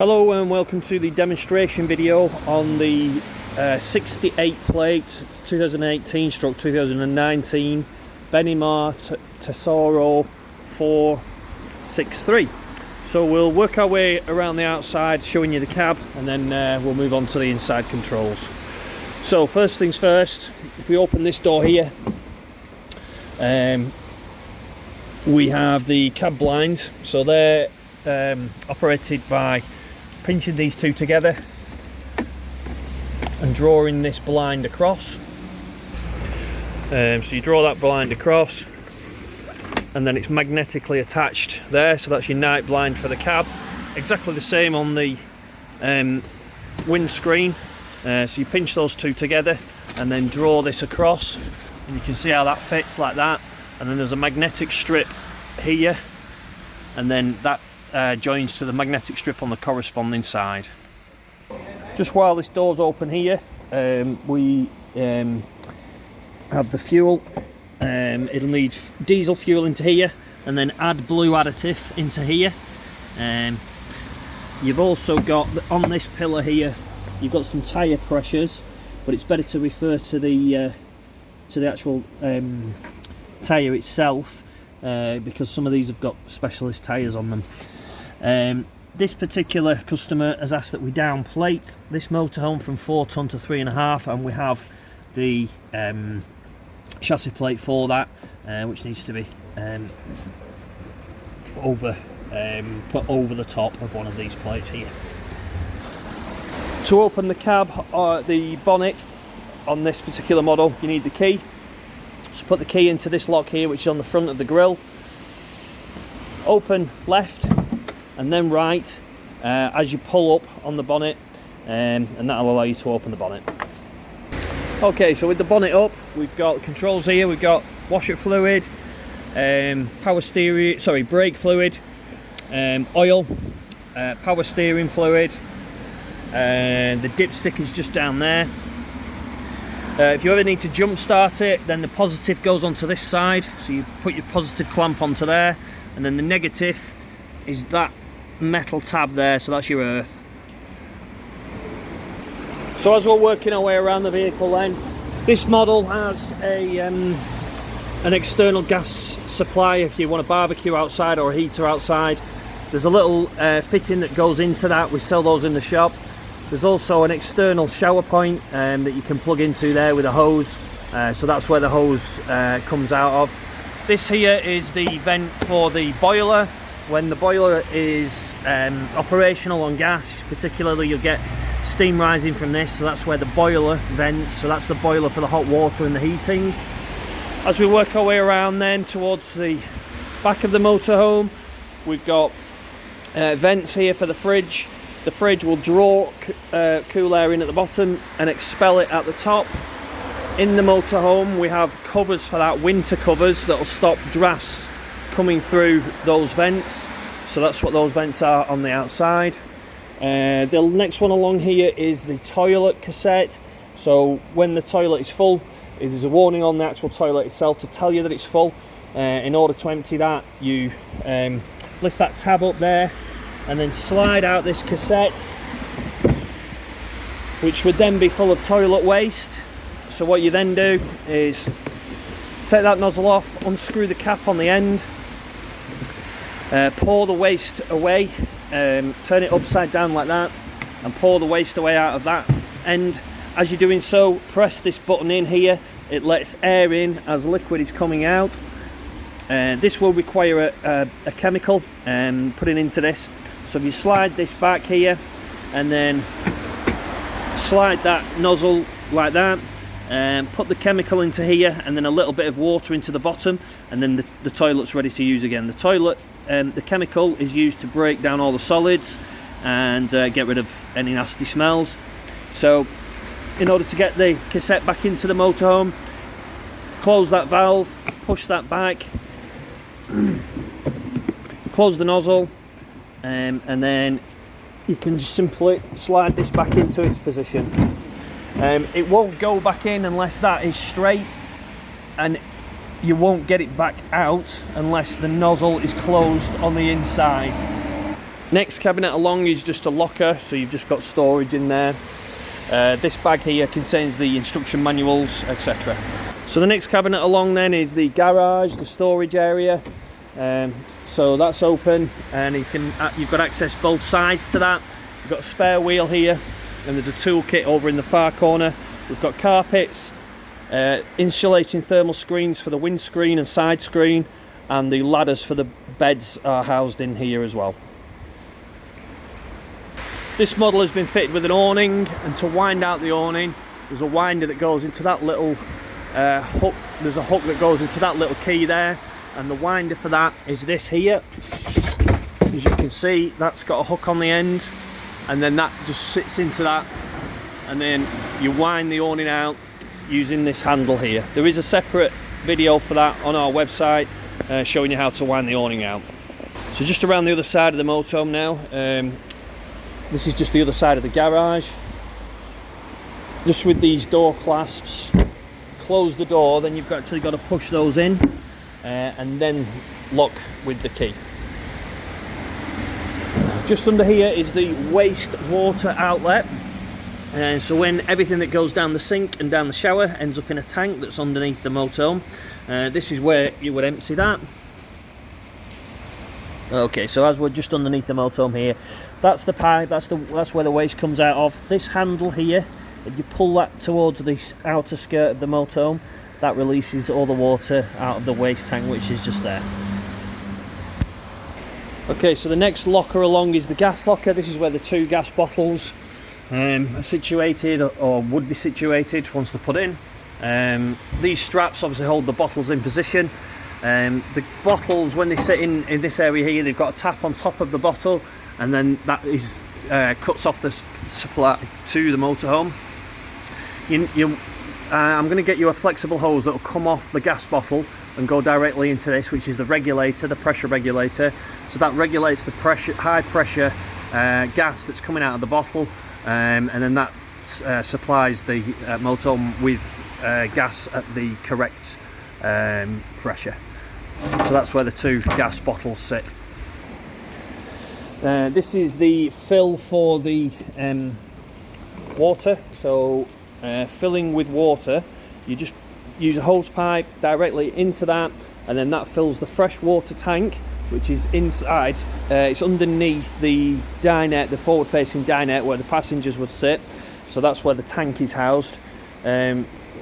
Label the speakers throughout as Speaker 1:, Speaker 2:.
Speaker 1: Hello and welcome to the demonstration video on the 68 plate 2018/2019 Benimar TeTessoro 463. So we'll work our way around the outside showing you the cab, and then we'll move on to the inside controls. So first things first, if we open this door here, we have the cab blinds. So they're operated by pinching these two together and drawing this blind across. So you draw that blind across and then it's magnetically attached there, so that's your night blind for the cab. Exactly the same on the windscreen. So you pinch those two together and then draw this across, and you can see how that fits like that. And then there's a magnetic strip here, and then that joins to the magnetic strip on the corresponding side. Just while this door's open here, we have the fuel. It'll need diesel fuel into here, and then AdBlue additive into here. You've also got on this pillar here, you've got some tyre pressures, but it's better to refer to the actual tyre itself, because some of these have got specialist tyres on them. This particular customer has asked that we down plate this motorhome from 4 ton to 3.5, and we have the chassis plate for that, which needs to be put over the top of one of these plates here. To open the cab or the bonnet on this particular model, you need the key. So put the key into this lock here, which is on the front of the grille. Open left and then right as you pull up on the bonnet, and that'll allow you to open the bonnet. Okay, so with the bonnet up, we've got controls here. We've got washer fluid, power steering, brake fluid, oil, power steering fluid, and the dipstick is just down there. If you ever need to jump start it, then the positive goes onto this side, so you put your positive clamp onto there, and then the negative is that metal tab there, so that's your earth. So as we're working our way around the vehicle then, this model has an external gas supply if you want to barbecue outside or a heater outside. There's a little fitting that goes into that. We sell those in the shop. There's also an external shower point that you can plug into there with a hose, so that's where the hose comes out of. This here is the vent for the boiler. When the boiler is operational on gas particularly, you'll get steam rising from this, so that's where the boiler vents. So that's the boiler for the hot water and the heating. As we work our way around then towards the back of the motorhome, we've got vents here for the fridge. The fridge will draw cool air in at the bottom and expel it at the top. In the motorhome we have covers for that, winter covers that will stop drafts coming through those vents. So that's what those vents are on the outside. The next one along here is the toilet cassette. So when the toilet is full, there's a warning on the actual toilet itself to tell you that it's full. In order to empty that, you lift that tab up there and then slide out this cassette, which would then be full of toilet waste. So what you then do is take that nozzle off, unscrew the cap on the end, pour the waste away, turn it upside down like that and pour the waste away out of that end. As you're doing so, press this button in here. It lets air in as liquid is coming out. This will require a chemical putting into this. So if you slide this back here and then slide that nozzle like that, put the chemical into here and then a little bit of water into the bottom, and then the toilet's ready to use again. The chemical is used to break down all the solids and get rid of any nasty smells. So in order to get the cassette back into the motorhome, close that valve, push that back, close the nozzle, and then you can just simply slide this back into its position. It won't go back in unless that is straight, and you won't get it back out unless the nozzle is closed on the inside. Next cabinet along is just a locker, so you've just got storage in there. This bag here contains the instruction manuals, etc. So the next cabinet along then is the garage, the storage area. So that's open, and you've got access both sides to that. You've got a spare wheel here, and there's a toolkit over in the far corner. We've got carpets, insulating thermal screens for the windscreen and side screen, and the ladders for the beds are housed in here as well. This model has been fitted with an awning, and to wind out the awning, there's a winder that goes into that little hook. There's a hook that goes into that little key there, and the winder for that is this here. As you can see, that's got a hook on the end, and then that just sits into that, and then you wind the awning out using this handle here. There is a separate video for that on our website showing you how to wind the awning out. So just around the other side of the motorhome now. This is just the other side of the garage. Just with these door clasps, close the door, then you've actually got to push those in and then lock with the key. Just under here is the waste water outlet. So when everything that goes down the sink and down the shower ends up in a tank that's underneath the motorhome, this is where you would empty that. Okay, so as we're just underneath the motorhome here, that's the pipe, that's where the waste comes out of. This handle here, if you pull that towards the outer skirt of the motorhome, that releases all the water out of the waste tank, which is just there. Okay, so the next locker along is the gas locker. This is where the 2 gas bottles are situated, or would be situated once they're put in. These straps obviously hold the bottles in position. The bottles, when they sit in this area here, they've got a tap on top of the bottle, and then that is cuts off the supply to the motorhome. I'm going to get you a flexible hose that will come off the gas bottle and go directly into this, which is the regulator, the pressure regulator. So that regulates the pressure, high pressure gas that's coming out of the bottle, and then that supplies the motorhome with gas at the correct pressure. So that's where the 2 gas bottles sit. This is the fill for the water. So filling with water, you just use a hose pipe directly into that, and then that fills the freshwater tank, which is inside. It's underneath the dinette, the forward facing dinette where the passengers would sit. So that's where the tank is housed.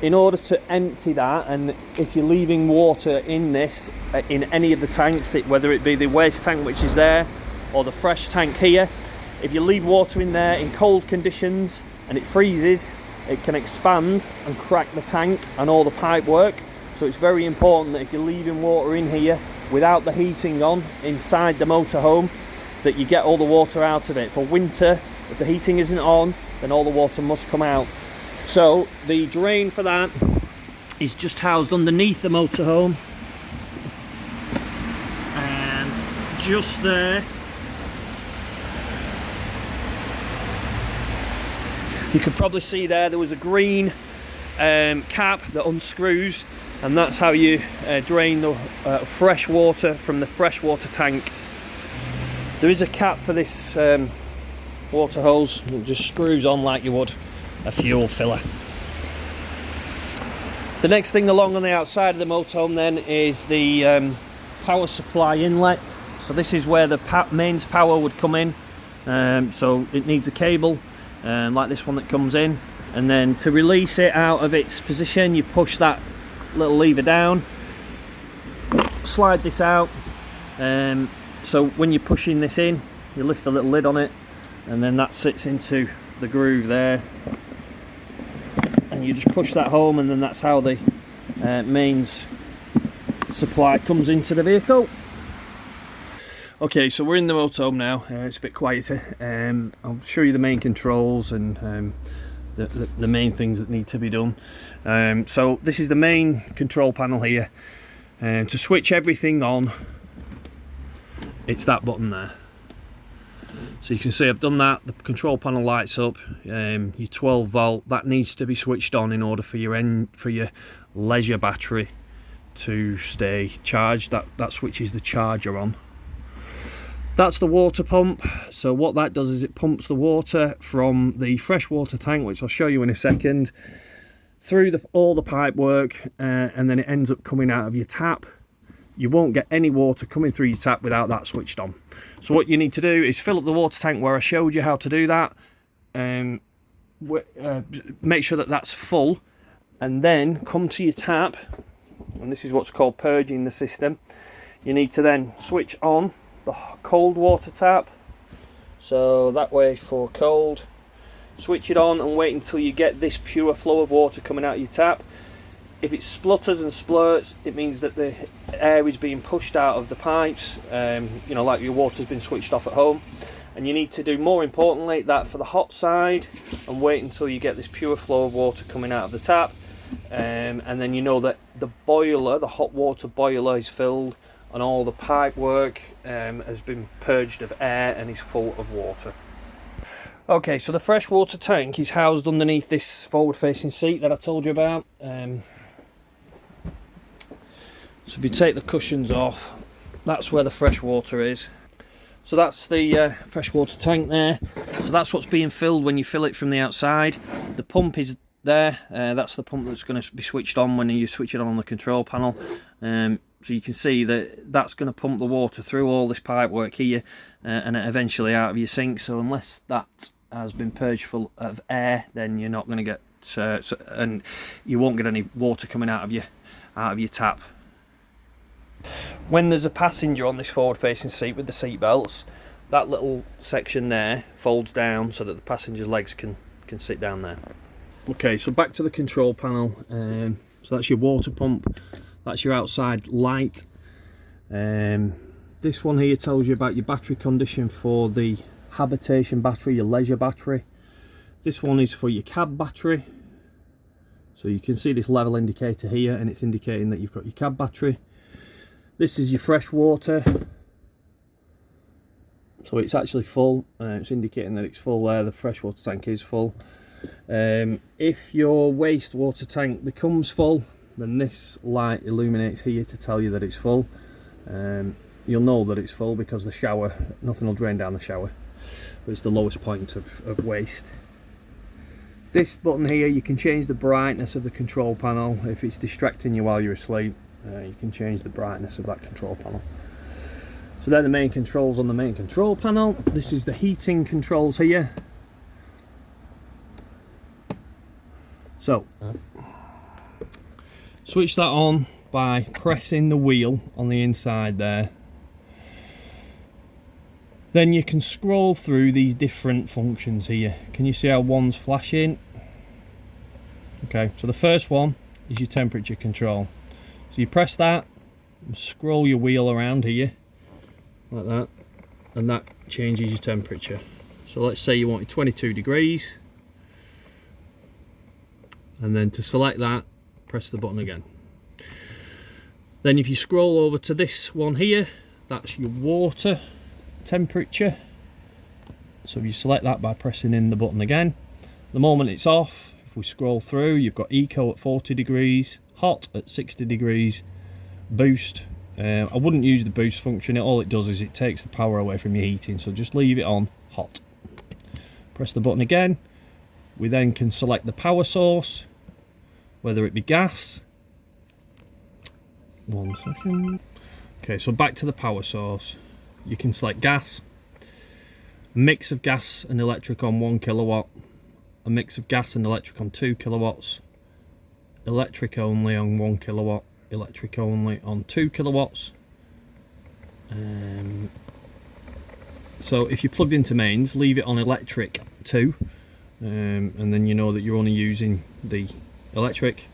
Speaker 1: In order to empty that, and if you're leaving water in this, in any of the tanks, whether it be the waste tank which is there or the fresh tank here, if you leave water in there in cold conditions and it freezes, it can expand and crack the tank and all the pipe work. So it's very important that if you're leaving water in here without the heating on inside the motorhome, that you get all the water out of it. For winter, if the heating isn't on, then all the water must come out. So the drain for that is just housed underneath the motorhome, and just there you can probably see there was a green cap that unscrews, and that's how you drain the fresh water from the freshwater tank. There is a cap for this water hose. It just screws on like you would a fuel filler. The next thing along on the outside of the motorhome then is the power supply inlet. So this is where the mains power would come in. So it needs a cable like this one that comes in, and then to release it out of its position, you push that little lever down, slide this out. So when you're pushing this in, you lift the little lid on it, and then that sits into the groove there, and you just push that home, and then that's how the mains supply comes into the vehicle. Okay, so we're in the motorhome now. It's a bit quieter. I'll show you the main controls and the main things that need to be done. So this is the main control panel here. To switch everything on, it's that button there. So you can see I've done that. The control panel lights up. Your 12 volt, that needs to be switched on in order for your leisure battery to stay charged. That switches the charger on. That's the water pump. So what that does is it pumps the water from the freshwater tank, which I'll show you in a second, through all the pipe work, and then it ends up coming out of your tap. You won't get any water coming through your tap without that switched on. So what you need to do is fill up the water tank where I showed you how to do that, make sure that that's full, and then come to your tap, and this is what's called purging the system. You need to then switch on the cold water tap, so that way for cold, switch it on and wait until you get this pure flow of water coming out of your tap. If it splutters and splurts, it means that the air is being pushed out of the pipes, you know, like your water's been switched off at home. And you need to do, more importantly, that for the hot side, and wait until you get this pure flow of water coming out of the tap, and then you know that the boiler, the hot water boiler, is filled and all the pipe work has been purged of air and is full of water. Okay, so the freshwater tank is housed underneath this forward facing seat that I told you about. So if you take the cushions off, that's where the fresh water is. So that's the freshwater tank there. So that's what's being filled when you fill it from the outside. The pump is there. That's the pump that's going to be switched on when you switch it on the control panel. So you can see that that's going to pump the water through all this pipe work here, and eventually out of your sink. So unless that has been purged full of air, then you're not going to get and you won't get any water coming out of your tap. When there's a passenger on this forward facing seat with the seat belts, that little section there folds down so that the passenger's legs can sit down there. Okay, so back to the control panel. So that's your water pump, that's your outside light. This one here tells you about your battery condition for the habitation battery, your leisure battery. This one is for your cab battery. So you can see this level indicator here, and it's indicating that you've got your cab battery. This is your fresh water, so it's actually full. It's indicating that it's full there. The freshwater tank is full. If your wastewater tank becomes full, then this light illuminates here to tell you that it's full. You'll know that it's full because the shower, nothing will drain down the shower, but it's the lowest point of waste. This button here, you can change the brightness of the control panel. If it's distracting you while you're asleep, you can change the brightness of that control panel. So they're the main controls on the main control panel. This is the heating controls here. So switch that on by pressing the wheel on the inside there. Then you can scroll through these different functions here. Can you see how one's flashing? Okay, so the first one is your temperature control. So you press that and scroll your wheel around here like that, and that changes your temperature. So let's say you wanted 22 degrees, and then to select that, press the button again. Then if you scroll over to this one here, that's your water temperature. So if you select that by pressing in the button again, the moment it's off, if we scroll through, you've got eco at 40 degrees, hot at 60 degrees, boost. I wouldn't use the boost function. All it does is it takes the power away from your heating, so just leave it on hot. Press the button again. We then can select the power source, whether it be gas. 1 second. Okay, so back to the power source. You can select gas, a mix of gas and electric on 1 kilowatt, a mix of gas and electric on 2 kilowatts, electric only on 1 kilowatt, electric only on 2 kilowatts. So if you're plugged into mains, leave it on electric 2, and then you know that you're only using the electric.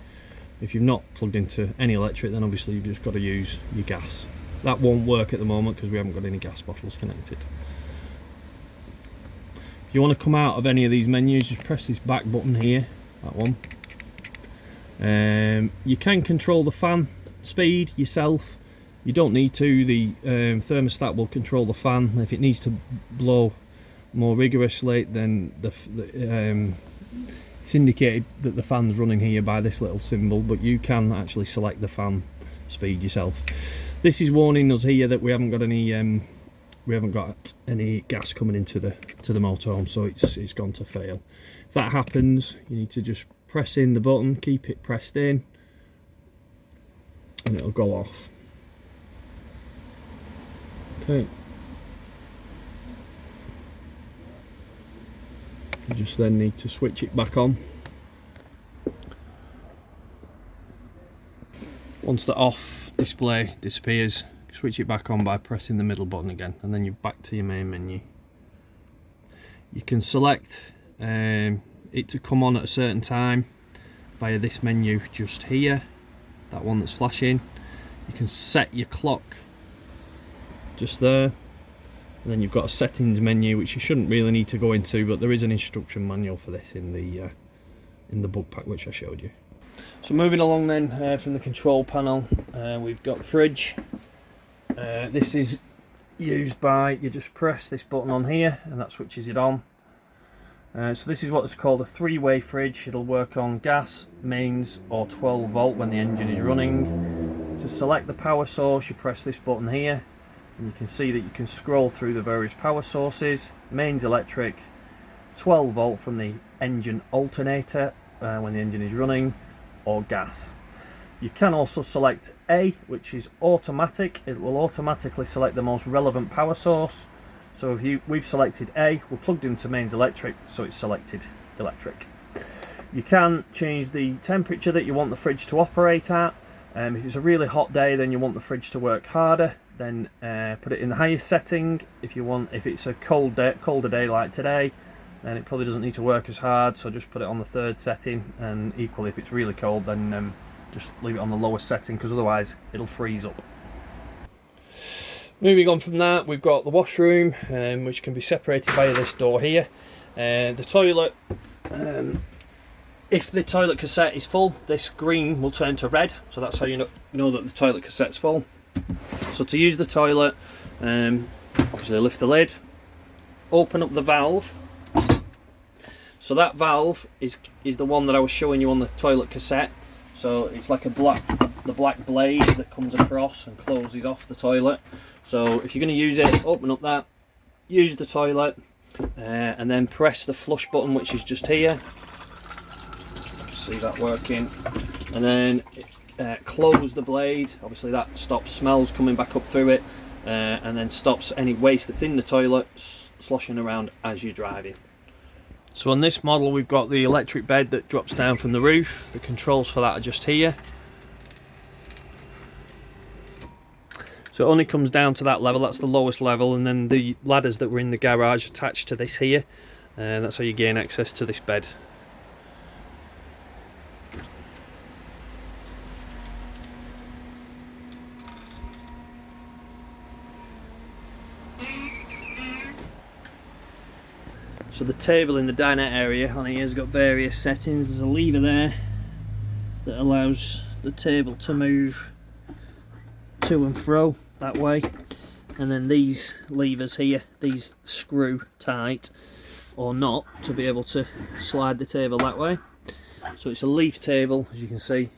Speaker 1: If you've not plugged into any electric, then obviously you've just got to use your gas. That won't work at the moment because we haven't got any gas bottles connected. If you want to come out of any of these menus, just press this back button here, that one. You can control the fan speed yourself. You don't need to. The thermostat will control the fan. If it needs to blow more rigorously, then it's indicated that the fan's running here by this little symbol, but you can actually select the fan speed yourself. This is warning us here that we haven't got any we haven't got any gas coming into the motorhome, so it's gone to fail. If that happens, you need to just press in the button, keep it pressed in, and it'll go off. Okay. You just then need to switch it back on. Once the off display disappears, switch it back on by pressing the middle button again, and then you're back to your main menu. You can select it to come on at a certain time via this menu just here, that one that's flashing. You can set your clock just there, and then you've got a settings menu which you shouldn't really need to go into, but there is an instruction manual for this in the book pack which I showed you. So moving along then from the control panel, we've got the fridge. This is used by, you just press this button on here and that switches it on. So this is what's called a three-way fridge. It'll work on gas, mains or 12 volt when the engine is running. To select the power source, you press this button here, and you can see that you can scroll through the various power sources. Mains electric, 12 volt from the engine alternator when the engine is running, or gas. You can also select A, which is automatic. It will automatically select the most relevant power source. So if we've selected A, we're plugged into mains electric, so it's selected electric. You can change the temperature that you want the fridge to operate at. If it's a really hot day, then you want the fridge to work harder, then put it in the highest setting. If it's a colder day like today, then it probably doesn't need to work as hard, so just put it on the third setting. And equally, if it's really cold, then just leave it on the lowest setting, because otherwise it'll freeze up. Moving on from that, we've got the washroom, which can be separated by this door here. The toilet, if the toilet cassette is full, this green will turn to red, so that's how you know that the toilet cassette's full. So to use the toilet, obviously lift the lid, open up the valve. So that valve is the one that I was showing you on the toilet cassette. So it's like the black blade that comes across and closes off the toilet. So if you're going to use it, open up that, use the toilet, and then press the flush button, which is just here. See that working, and then close the blade. Obviously that stops smells coming back up through it, and then stops any waste that's in the toilet sloshing around as you're driving. So on this model, we've got the electric bed that drops down from the roof. The controls for that are just here. So it only comes down to that level, that's the lowest level, and then the ladders that were in the garage attached to this here, and that's how you gain access to this bed. So the table in the dinette area on here has got various settings. There's a lever there that allows the table to move to and fro that way, and then these levers here, these screw tight or not to be able to slide the table that way. So it's a leaf table, as you can see,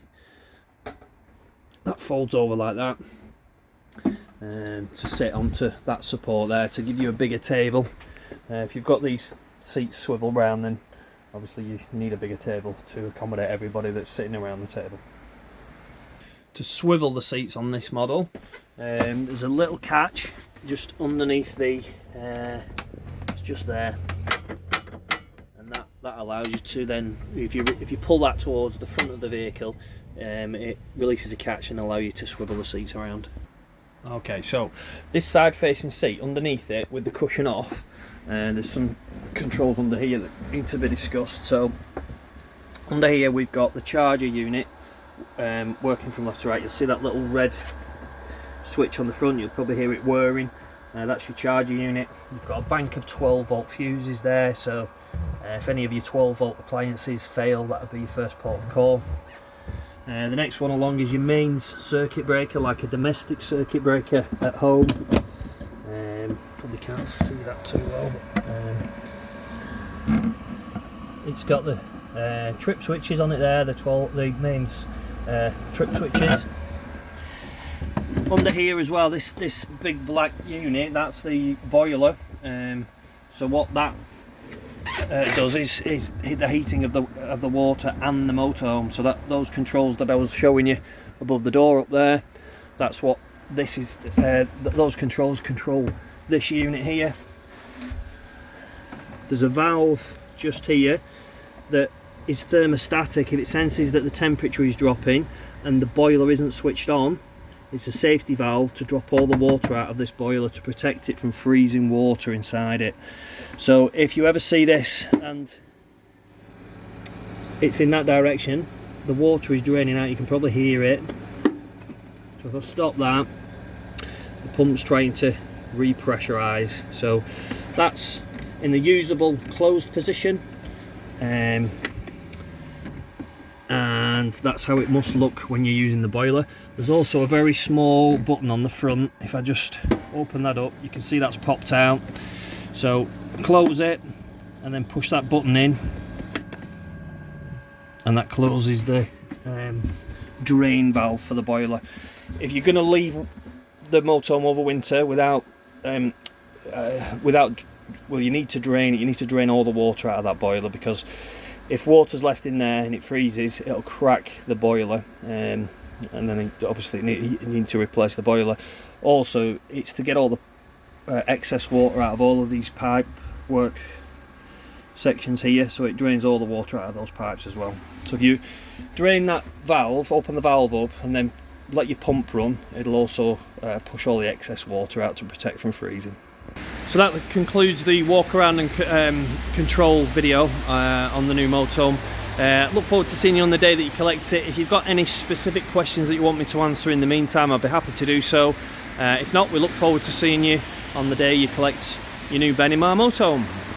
Speaker 1: that folds over like that, to sit onto that support there to give you a bigger table. If you've got these seats swivel round, then obviously you need a bigger table to accommodate everybody that's sitting around the table. To swivel the seats on this model, there's a little catch just underneath the, it's just there, and that allows you to then, if you pull that towards the front of the vehicle, it releases a catch and allow you to swivel the seats around. Okay, so this side facing seat, underneath it with the cushion off, there's some controls under here that need to be discussed. So under here we've got the charger unit, working from left to right. You'll see that little red switch on the front, you'll probably hear it whirring. That's your charger unit. You've got a bank of 12 volt fuses there, so if any of your 12 volt appliances fail, that would be your first port of call. The next one along is your mains circuit breaker, like a domestic circuit breaker at home. Probably can't see that too well. It's got the trip switches on it there, the mains trip switches. Under here as well, this big black unit, that's the boiler. So what that does is the heating of the water and the motorhome. So that those controls that I was showing you above the door up there, that's what this is. Those controls control this unit here. There's a valve just here that is thermostatic. If it senses that the temperature is dropping and the boiler isn't switched on, it's a safety valve to drop all the water out of this boiler to protect it from freezing water inside it. So if you ever see this and it's in that direction, the water is draining out, you can probably hear it. So if I stop that, the pump's trying to repressurize. So that's in the usable closed position, and that's how it must look when you're using the boiler. There's also a very small button on the front. If I just open that up, you can see that's popped out. So close it and then push that button in, and that closes the drain valve for the boiler. If you're going to leave the motorhome over winter without well, you need to drain it. You need to drain all the water out of that boiler, because if water's left in there and it freezes, it'll crack the boiler, and then obviously you need to replace the boiler. Also, it's to get all the excess water out of all of these pipe work sections here, so it drains all the water out of those pipes as well. So if you drain that valve, open the valve up, and then let your pump run, it'll also push all the excess water out to protect from freezing. So that concludes the walk around and control video on the new motorhome. Look forward to seeing you on the day that you collect it. If you've got any specific questions that you want me to answer in the meantime, I'll be happy to do so. If not, we look forward to seeing you on the day you collect your new Benimar motorhome.